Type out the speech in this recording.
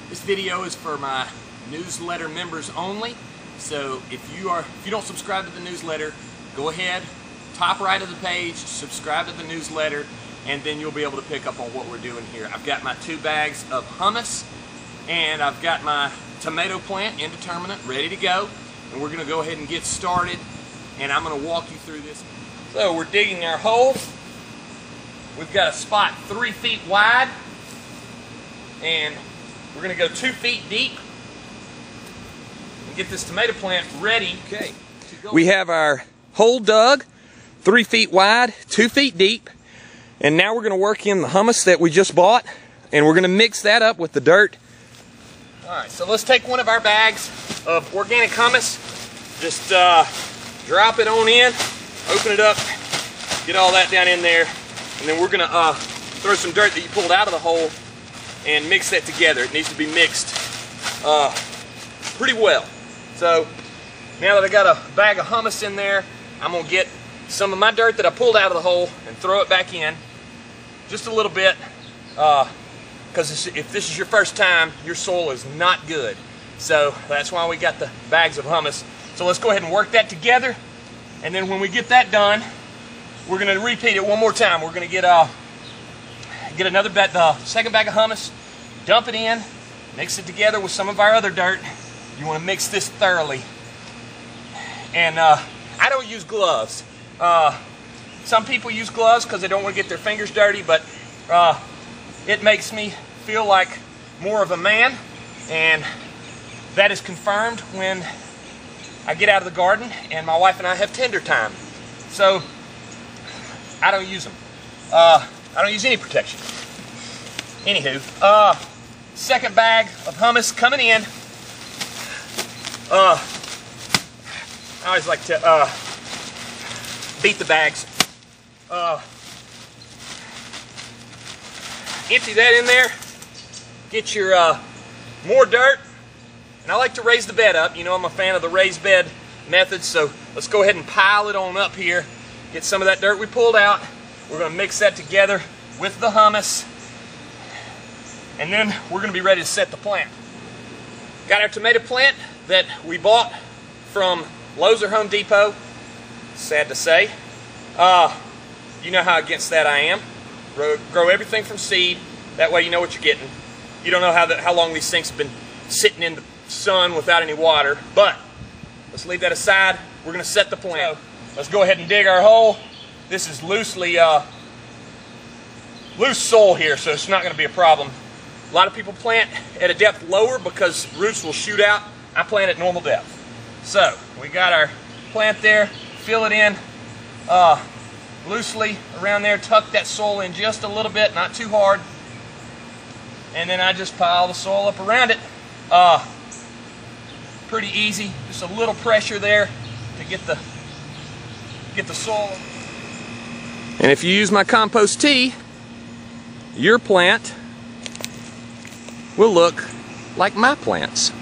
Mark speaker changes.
Speaker 1: This video is for my newsletter members only. So if you don't subscribe to the newsletter, go ahead, top right of the page, subscribe to the newsletter, and then you'll be able to pick up on what we're doing here. I've got my 2 bags of hummus, and I've got my tomato plant indeterminate ready to go, and we're going to go ahead and get started, and I'm going to walk you through this. So we're digging our hole. We've got a spot 3 feet wide, and we're going to go 2 feet deep and get this tomato plant ready. Okay. We have our hole dug 3 feet wide, 2 feet deep, and now we're going to work in the hummus that we just bought, and we're going to mix that up with the dirt. Alright, so let's take one of our bags of organic hummus, just drop it on in, open it up, get all that down in there, and then we're going to throw some dirt that you pulled out of the hole and mix that together. It needs to be mixed pretty well. So now that I got a bag of hummus in there, I'm going to get some of my dirt that I pulled out of the hole and throw it back in, just a little bit, because if this is your first time, your soil is not good. So that's why we got the bags of hummus. So let's go ahead and work that together, and then when we get that done, we're going to repeat it one more time. We're going to get another bag, the second bag of hummus, dump it in, mix it together with some of our other dirt. You want to mix this thoroughly. And I don't use gloves. Some people use gloves because they don't want to get their fingers dirty, but it makes me feel like more of a man, and that is confirmed when I get out of the garden and my wife and I have tender time. So I don't use them. I don't use any protection. Anywho, second bag of hummus coming in. I always like to beat the bags. Empty that in there. Get your more dirt. And I like to raise the bed up. You know, I'm a fan of the raised bed method, so let's go ahead and pile it on up here. Get some of that dirt we pulled out. We're going to mix that together with the hummus, and then we're going to be ready to set the plant. Got our tomato plant that we bought from Lowe's or Home Depot. Sad to say. You know how against that I am. Grow everything from seed. That way you know what you're getting. You don't know how long these things have been sitting in the sun without any water. But let's leave that aside. We're going to set the plant. So, let's go ahead and dig our hole. This is loose soil here, so it's not going to be a problem. A lot of people plant at a depth lower because roots will shoot out. I plant at normal depth. So we got our plant there. Fill it in loosely around there. Tuck that soil in just a little bit, not too hard. And then I just pile the soil up around it. Pretty easy. Just a little pressure there to get the soil. And if you use my compost tea, your plant will look like my plants.